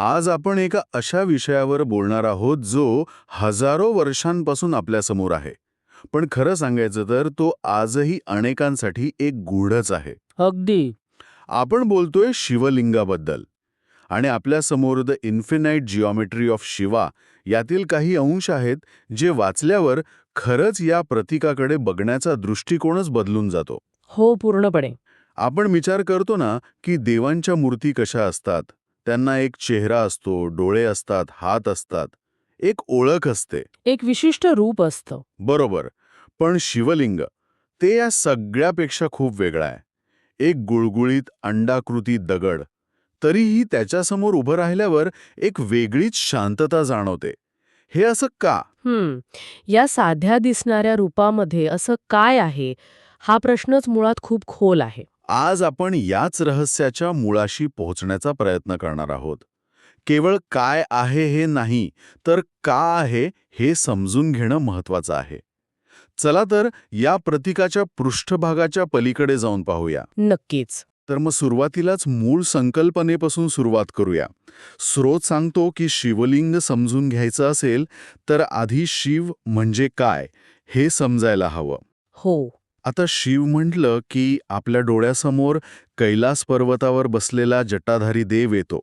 आज आपण एका अशा विषयावर बोलणार आहोत जो हजारो वर्षांपासून आपल्यासमोर आहे. पण खरं सांगायचं तर तो आजही अनेकांसाठी एक गूढच आहे. अगदी. आपण बोलतोय शिवलिंगाबद्दल. आणि आपल्यासमोर the infinite geometry of Shiva यातील काही अंश आहेत जे वाचल्यावर खरंच या प्रतीकाकडे बघण्याचा दृष्टिकोनच बदलून जातो. हो, पूर्णपणे. आपण विचार करतो ना की देवांच्या मूर्ती कशा असतात. त्यांना एक चेहरा असतो, डोळे असतात, हात असतात, एक ओळख असते. एक विशिष्ट रूप असतं. बरोबर. पण शिवलिंग ते या सगळ्यापेक्षा खूप वेगळं आहे. एक गुळगुळीत अंडाकृती दगड, तरीही त्याच्यासमोर उभं राहिल्यावर एक वेगळीच शांतता जाणवते. हे असं का? या साध्या दिसणाऱ्या रूपामध्ये असं काय आहे, हा प्रश्नच मुळात खूप खोल आहे. आज आपण याच रहस्याच्या मुळाशी पोहोचण्याचा प्रयत्न करणार आहोत. केवळ काय आहे हे नाही, तर का आहे हे समजून घेणं महत्वाचं आहे. चला तर या प्रतीकाच्या पृष्ठभागाच्या पलीकडे जाऊन पाहूया. नक्कीच. तर मग सुरुवातीलाच मूळ संकल्पनेपासून सुरुवात करूया. स्रोत सांगतो की शिवलिंग समजून घ्यायचं असेल तर आधी शिव म्हणजे काय हे समजायला हवं. हो. आता शिव म्हटलं की आपल्या डोळ्यासमोर कैलास पर्वतावर बसलेला जटाधारी देव येतो.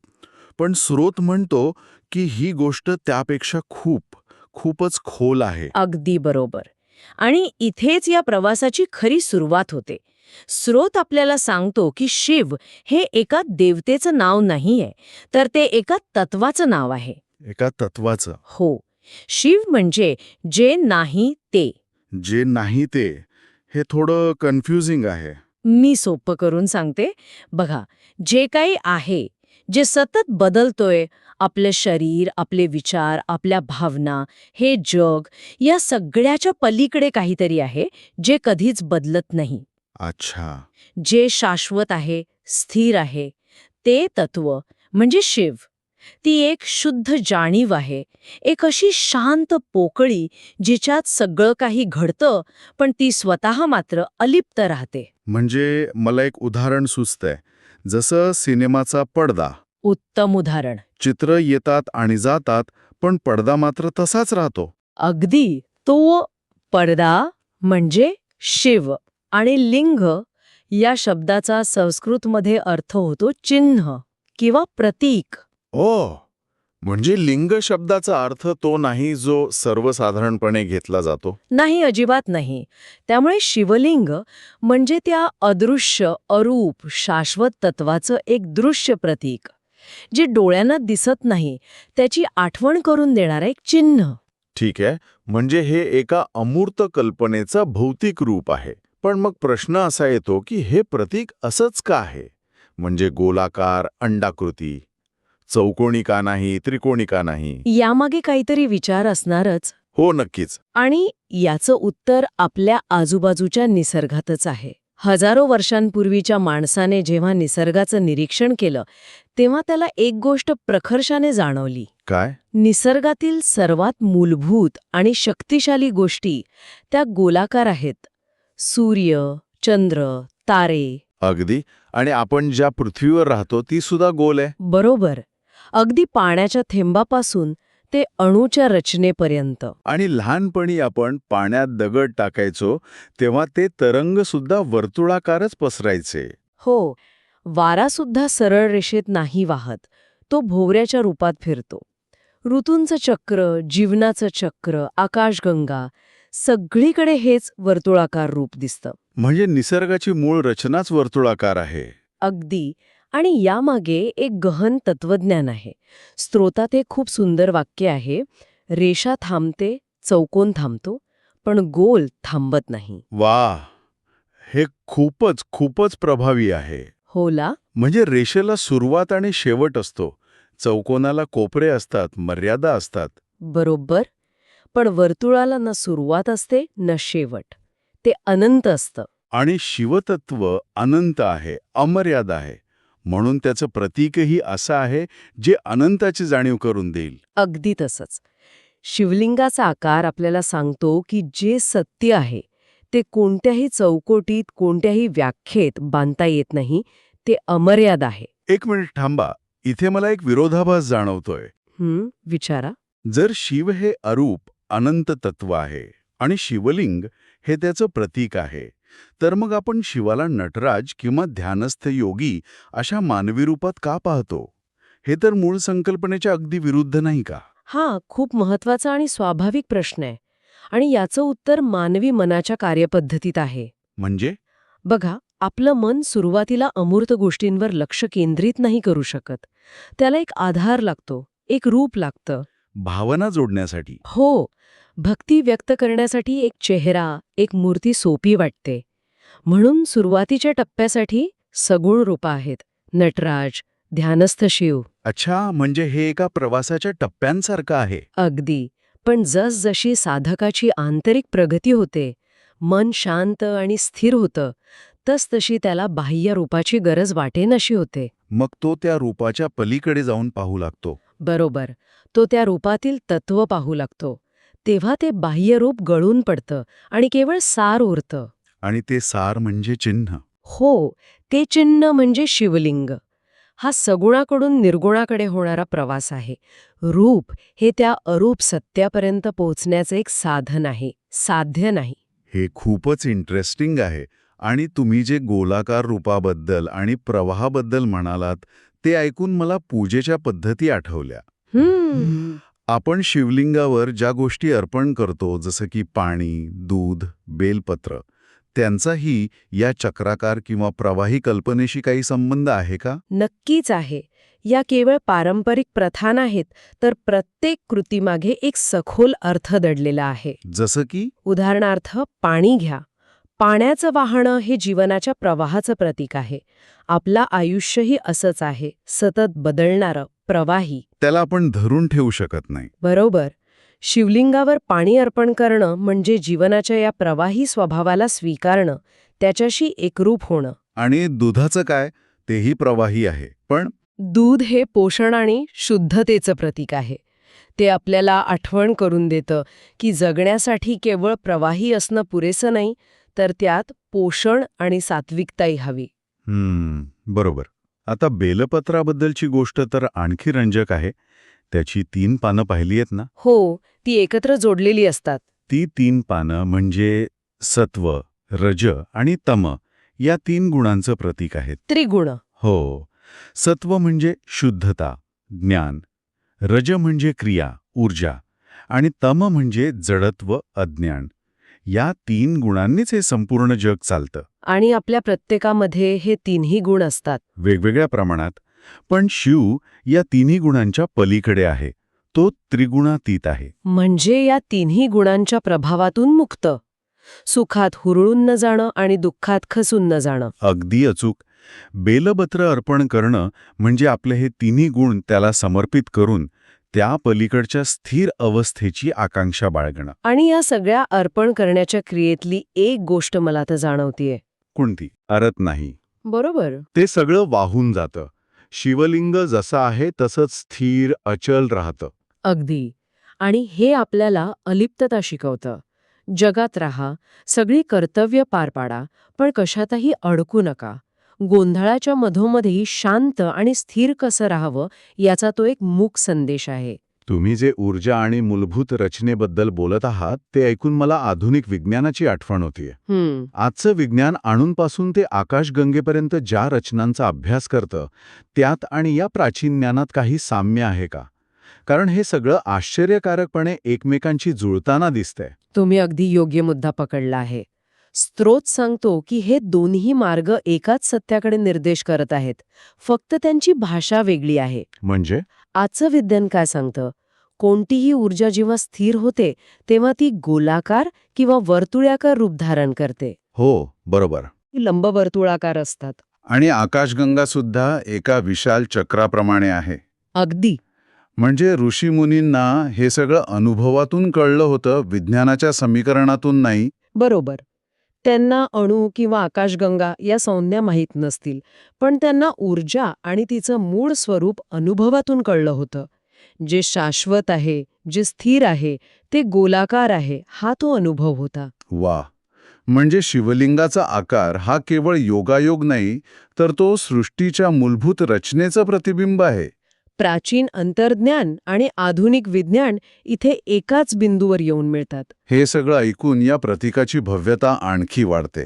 पण स्रोत म्हणतो की ही गोष्ट त्यापेक्षा खूपच खोल आहे. अगदी बरोबर. आणि इथेच या प्रवासाची खरी सुरुवात होते. स्रोत आपल्याला सांगतो की शिव हे एका देवतेचं नाव नाहीये, तर ते एका तत्वाचं नाव आहे. एका तत्वाचं. हो. शिव म्हणजे जे नाही ते. जे नाही ते. हे थोडं कन्फ्युजिंग आहे. मी सोपं करून सांगते. बघा, जे काही आहे, जे सतत बदलतोय, आपलं शरीर, आपले विचार, आपल्या भावना, हे जग, या सगळ्याच्या पलीकडे काहीतरी आहे जे कधीच बदलत नाही. अच्छा. जे शाश्वत आहे, स्थिर आहे, ते तत्व म्हणजे शिव. ती एक शुद्ध जाणीव आहे, एक अशी शांत पोकळी जिच्यात सगळं काही घडतं, पण ती स्वतः मात्र अलिप्त राहते. म्हणजे मला एक उदाहरण सुचतंय. जसं सिनेमाचा पडदा. उत्तम उदाहरण. चित्र येतात आणि जातात, पण पडदा मात्र तसाच राहतो. अगदी. तो पडदा म्हणजे शिव. आणि लिंग या शब्दाचा संस्कृतमध्ये अर्थ होतो चिन्ह किंवा प्रतीक. ओ, म्हणजे लिंग शब्दाचा अर्थ तो नाही जो सर्वसाधारणपणे घेतला जातो. नाही, अजिबात नाही. त्यामुळे शिवलिंग म्हणजे त्या अदृश्य, अरूप, शाश्वत तत्वाचं एक दृश्य प्रतीक, जे डोळ्यांना दिसत नाही, त्याची आठवण करून देणारं एक चिन्ह. ठीक आहे, म्हणजे हे एका अमूर्त कल्पनेचं भौतिक रूप आहे. पण मग प्रश्न असा येतो की हे प्रतीक असंच का आहे? म्हणजे गोलाकार, अंडाकृती, चौकोनी का नाही, त्रिकोणी का नाही? यामागे काहीतरी विचार असणारच. हो, नक्कीच. आणि याचं उत्तर आपल्या आजूबाजूच्या निसर्गातच आहे. हजारो वर्षांपूर्वीच्या माणसाने जेव्हा निसर्गाचं निरीक्षण केलं, तेव्हा त्याला एक गोष्ट प्रखरशाने जाणवली. काय? निसर्गातील सर्वात मूलभूत आणि शक्तिशाली गोष्टी त्या गोलाकार आहेत. सूर्य, चंद्र, तारे. अगदी. आणि आपण ज्या पृथ्वीवर राहतो ती सुद्धा गोल आहे. बरोबर. अगदी पाण्याच्या थेंबापासून ते अणूच्या रचनेपर्यंत. आणि लहानपणी आपण पाण्यात दगड टाकायचो तेव्हा ते तरंग सुद्धा वर्तुळाकारच पसरायचे. हो. वारा सुद्धा सरळ रेषेत नाही वाहत, तो भोवऱ्याच्या रूपात फिरतो. ऋतूंचं चक्र, जीवनाचं चक्र, आकाशगंगा, सगळीकडे हेच वर्तुळाकार रूप दिसतं. म्हणजे निसर्गाची मूळ रचनाच वर्तुळाकार आहे. अगदी. आणि यामागे एक गहन तत्वज्ञान आहे. स्तोत्रात एक खूप सुंदर वाक्य आहे, रेषा थांबते, चौकोन थांबतो, पण गोल थांबत नाही. वाह! हे खूपच प्रभावी आहे. होला? म्हणजे रेषेला सुरुवात आणि शेवट असतो. चौकोनाला कोपरे असतात, मर्यादा असतात. बरोबर. पण वर्तुळाला न सुरुवात असते न शेवट. ते अनंत असतं. आणि शिवतत्व अनंत आहे, अमर्याद आहे. म्हणून त्याचं प्रतीकही असं आहे जे अनंताची जाणीव करून देईल. अगदी तसंच. शिवलिंगाचा आकार आपल्याला सांगतो की जे सत्य आहे ते कोणत्याही चौकटीत, कोणत्याही व्याख्येत बांधता येत नाही. ते अमर्याद आहे. एक मिनिट थांबा. इथे मला एक विरोधाभास जाणवतोय. विचारा. जर शिव हे अरूप अनंत तत्व आहे आणि शिवलिंग हे त्याचं प्रतीक आहे, तर मग आपण शिवाला नटराज किंवा ध्यानस्थ योगी अशा मानवी रूपात का पाहतो? हे तर मूळ संकल्पनेच्या अगदी विरुद्ध नाही का? हा खूप महत्वाचा आणि स्वाभाविक प्रश्न आहे. आणि याचं उत्तर मानवी मनाच्या कार्यपद्धतीत आहे. म्हणजे बघा, आपलं मन सुरुवातीला अमूर्त गोष्टींवर लक्ष केंद्रित नाही करू शकत. त्याला एक आधार लागतो, एक रूप लागतं. भावना जोडण्यासाठी. हो, भक्ती व्यक्त करण्यासाठी एक चेहरा, एक मूर्ती सोपी वाटते. म्हणून सुरुवातीच्या टप्प्यासाठी सगुण रूपं आहेत. नटराज, ध्यानस्थ शिव. अच्छा, म्हणजे हे एका प्रवासाच्या टप्प्यांसारखं आहे. अगदी. पण जसजशी साधकाची आंतरिक प्रगती होते, मन शांत आणि स्थिर होतं, तसतशी त्याला बाह्य रूपाची गरज वाटेनाशी होते. मग तो त्या रूपाच्या पलीकडे जाऊन पाहू लागतो. बरोबर. तो त्या रूपातील तत्व पाहू लागतो. तेव्हा ते बाह्य रूप गळून पडतं आणि केवळ सार उरतं. आणि ते सार म्हणजे चिन्ह. हो, ते चिन्ह म्हणजे शिवलिंग. हा सगुणाकडून निर्गुणाकडे होणारा प्रवास आहे. रूप हे त्या अरूप सत्यापर्यंत पोहोचण्याचं एक साधन आहे, साध्य नाही. हे खूपच इंटरेस्टिंग आहे. आणि तुम्ही जे गोलाकार रूपाबद्दल आणि प्रवाहाबद्दल म्हणालात, ते ऐकून मला पूजेच्या पद्धती आठवल्या. आपण शिवलिंगावर ज्या गोष्टी अर्पण करतो, जसं की पाणी, दूध, बेलपत्र, त्यांचाही या चक्राकार किंवा प्रवाही कल्पनेशी काही संबंध आहे का? नक्कीच आहे. या केवळ पारंपरिक प्रथा नाहीत, तर प्रत्येक कृतीमागे एक सखोल अर्थ दडलेला आहे. जसं की उदाहरणार्थ पाणी घ्या. पाण्याचं वाहणं हे जीवनाच्या प्रवाहाचं प्रतीक आहे. आपलं आयुष्यही असंच आहे, सतत बदलणारं, प्रवाही. त्याला आपण धरून ठेवू शकत नाही. बरोबर. शिवलिंगावर पाणी अर्पण करणं म्हणजे जीवनाच्या या प्रवाही स्वभावाला स्वीकारणं, त्याच्याशी एकरूप होणं. आणि दुधाचं काय? तेही प्रवाही आहे. पण दूध हे पोषण आणि शुद्धतेचं प्रतीक आहे. ते आपल्याला आठवण करून देतं की जगण्यासाठी केवळ प्रवाही असणं पुरेसं नाही, तर त्यात पोषण आणि सात्विकताही हवी. बरोबर. आता बेलपत्राबद्दलची गोष्ट तर आणखी रंजक आहे. त्याची 3 पानं पाहिली आहेत ना? हो, ती एकत्र जोडलेली असतात. ती 3 पानं म्हणजे सत्व, रज आणि तम या 3 गुणांचं प्रतीक आहेत. त्रिगुण. हो. सत्व म्हणजे शुद्धता, ज्ञान. रज म्हणजे क्रिया, ऊर्जा. आणि तम म्हणजे जडत्व, अज्ञान. या 3 गुणांनीच हे संपूर्ण जग चालतं. आणि आपल्या प्रत्येकामध्ये हे तिन्ही गुण असतात. वेगवेगळ्या प्रमाणात. पण शिव या तिन्ही गुणांच्या पलीकडे आहे. तो त्रिगुणातीत आहे. म्हणजे या तिन्ही गुणांच्या प्रभावातून मुक्त. सुखात हुरळून न जाणं आणि दुःखात खसून न जाणं. अगदी अचूक. बेलपत्र अर्पण करणं म्हणजे आपले हे तिन्ही गुण त्याला समर्पित करून त्या पलीकडच्या स्थिर अवस्थेची आकांक्षा बाळगणं. आणि या सगळ्या अर्पण करण्याच्या क्रियेतली एक गोष्ट मला तर जाणवतीये. कोणती? अरत नाही. बरोबर. ते सगळं वाहून जातं. शिवलिंग जसं आहे तसंच स्थिर, अचल राहतं. अगदी. आणि हे आपल्याला अलिप्तता शिकवतं. जगात राहा, सगळी कर्तव्य पार पाडा, पण कशातही अडकू नका. गोंधळाच्या मधोमध्येही शांत आणि स्थिर कसं राहावं याचा तो एक मूक संदेश आहे. तुम्ही जे ऊर्जा आणि मूलभूत रचनेबद्दल बोलत आहात ते ऐकून मला आधुनिक विज्ञानाची आठवण होतीये. आजचं विज्ञान अणूंपासून ते आकाशगंगेपर्यंत ज्या रचनांचा अभ्यास करतं, त्यात आणि या प्राचीन ज्ञानात काही साम्य आहे का? कारण हे सगळं आश्चर्यकारकपणे एकमेकांशी जुळताना दिसतंय. तुम्ही अगदी योग्य मुद्दा पकडला आहे. स्त्रोत सांगतो की हे दोन्ही मार्ग एकाच सत्याकडे निर्देश करत आहेत, फक्त त्यांची भाषा वेगळी आहे. म्हणजे आजचं विज्ञान काय सांगतं? कोणतीही ऊर्जा जेव्हा स्थिर होते तेव्हा ती गोलाकार किंवा वर्तुळाकार रूप धारण करते. हो, बरोबर. ती लंबवर्तुळाकार असतात. आणि आकाशगंगा सुद्धा एका विशाल चक्राप्रमाणे आहे. अगदी. म्हणजे ऋषीमुनींना हे सगळं अनुभवातून कळलं होतं, विज्ञानाच्या समीकरणातून नाही. बरोबर. त्यांना अणू किंवा आकाशगंगा या संज्ञा माहीत नसतील, पण त्यांना ऊर्जा आणि तिचं मूळ स्वरूप अनुभवातून कळलं होतं. जे शाश्वत आहे, जे स्थिर आहे, ते गोलाकार आहे, हा तो अनुभव होता. वा. म्हणजे शिवलिंगाचा आकार हा केवळ योगायोग नाही, तर तो सृष्टीच्या मूलभूत रचनेचं प्रतिबिंब आहे. प्राचीन अंतर्ज्ञान आणि आधुनिक विज्ञान इथे एकाच बिंदूवर येऊन मिळतात. हे सगळं ऐकून या प्रतीकाची भव्यता आणखी वाढते.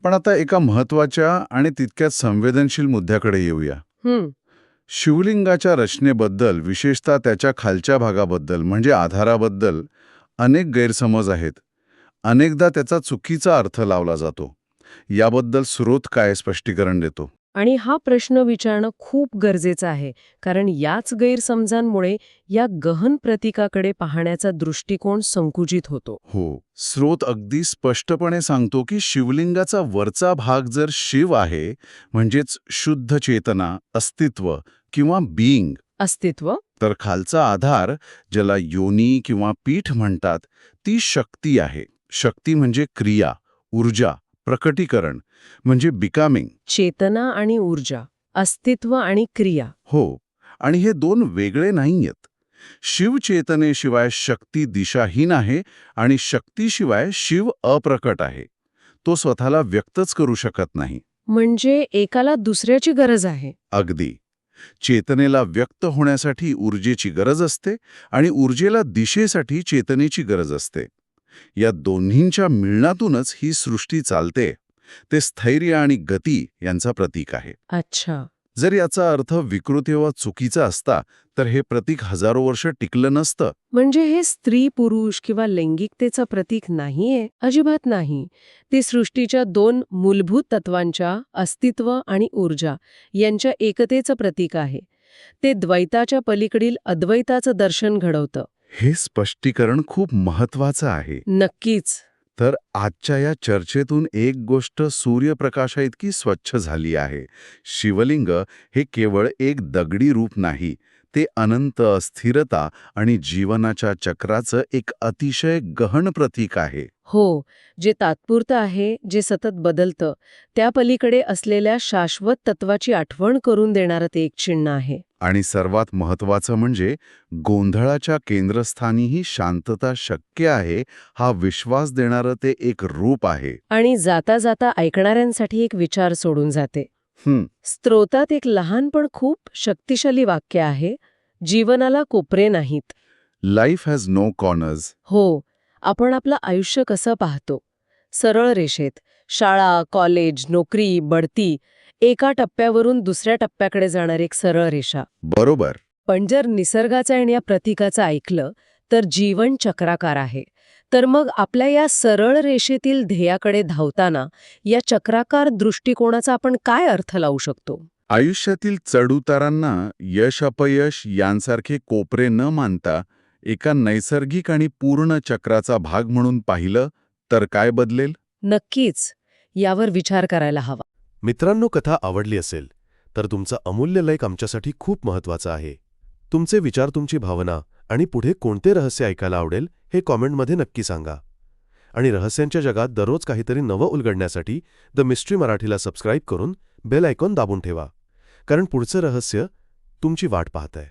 पण आता एका महत्वाच्या आणि तितक्याच संवेदनशील मुद्द्याकडे येऊया. शिवलिंगाच्या रचनेबद्दल, विशेषतः त्याच्या खालच्या भागाबद्दल म्हणजे आधाराबद्दल अनेक गैरसमज आहेत. अनेकदा त्याचा चुकीचा अर्थ लावला जातो. याबद्दल स्रोत काय स्पष्टीकरण देतो? आणि हा प्रश्न विचारणं खूप गरजेचं आहे, कारण याच गैरसमजांमुळे या गहन प्रतीकाकडे पाहण्याचा दृष्टिकोन संकुचित होतो. हो, स्रोत अगदी स्पष्टपणे सांगतो की शिवलिंगाचा वरचा भाग जर शिव आहे, म्हणजेच शुद्ध चेतना, अस्तित्व किंवा बीइंग, अस्तित्व तर खालचा आधार, ज्याला योनी किंवा पीठ म्हणतात, ती शक्ती आहे. शक्ती म्हणजे क्रिया, ऊर्जा, प्रकटीकरण म्हणजे बिकामिंग. चेतना आणि ऊर्जा, अस्तित्व आणि क्रिया. हो, आणि हे दोन वेगळे नाहीयेत. शिवचेतनेशिवाय शक्ती दिशाहीन आहे आणि शक्तीशिवाय शिव अप्रकट आहे. तो स्वतःला व्यक्तच करू शकत नाही. म्हणजे एकाला दुसऱ्याची गरज आहे. अगदी. चेतनेला व्यक्त होण्यासाठी ऊर्जेची गरज असते आणि ऊर्जेला दिशेसाठी चेतनेची गरज असते. या दोन्हींच्या मिळनातूनच ही सृष्टी चालते. ते स्थैर्य आणि गती यांचा प्रतीक आहे. अच्छा. जर याचा अर्थ विकृत वा चुकीचा असता तर हे प्रतीक हजारो वर्ष टिकलं नसतं. म्हणजे हे स्त्री पुरुष किंवा लैंगिकतेचं प्रतीक नाहीये? अजिबात नाही. ते सृष्टीच्या दोन मूलभूत तत्वांच्या, अस्तित्व आणि ऊर्जा यांच्या एकतेचं प्रतीक आहे. ते द्वैताच्या पलीकडील अद्वैताचं दर्शन घडवतं. हे स्पष्टीकरण खूप महत्वाचं आहे. नक्कीच. तर आजच्या या चर्चेतून एक गोष्ट सूर्यप्रकाशाइतकी स्वच्छ झाली आहे. शिवलिंग हे केवळ एक दगडी रूप नाही, ते अनंत स्थिरता आणि जीवनाच्या चक्राचं एक अतिशय गहन प्रतीक आहे. हो, जे तात्पुरतं आहे, जे सतत बदलतं, त्या पलीकडे असलेल्या शाश्वत तत्वाची आठवण करून देणारं ते एक चिन्ह आहे. आणि सर्वात महत्वाचं म्हणजे गोंधळाच्या केंद्रस्थानीही शांतता शक्य आहे हा विश्वास देणारं ते एक रूप आहे. आणि जाता जाता ऐकणाऱ्यांसाठी एक विचार सोडून जाते. स्त्रोतात एक लहान पण खूप शक्तिशाली वाक्य आहे, जीवनाला कोपरे नाहीत. Life has no corners. हो, आपण आपलं आयुष्य कसं पाहतो? सरळ रेषेत, शाळा, कॉलेज, नोकरी, बढती, एका टप्प्यावरून दुसऱ्या टप्प्याकडे जाणारी एक सरळ रेषा. बरोबर. पण जर निसर्गाचं आणि या प्रतीकाचं ऐकलं तर जीवन चक्राकार आहे. तर मग आपल्या या सरळ रेषेतील ध्येयाकडे धावताना या चक्राकार दृष्टिकोनाचा आपण काय अर्थ लावू शकतो? आयुष्यातील चढउतारांना यश अपयश यांसारखे कोपरे न मानता एका नैसर्गिक आणि पूर्ण चक्राचा भाग म्हणून पाहिलं तर काय बदलेल? नक्कीच यावर विचार करायला हवा. मित्रांनो, कथा आवडली असेल तर तुमचा अमूल्य लाईक आमच्यासाठी खूप महत्त्वाचा आहे. तुमचे विचार, तुमची भावना आणि पुढे कोणते रहस्य ऐकायला आवडेल हे कॉमेंटमध्ये नक्की सांगा. आणि रहस्यांच्या जगात दररोज काहीतरी नवं उलगडण्यासाठी द मिस्ट्री मराठीला सबस्क्राईब करून बेल आयकॉन दाबून ठेवा, कारण पुढचं रहस्य तुमची वाट पाहत आहे.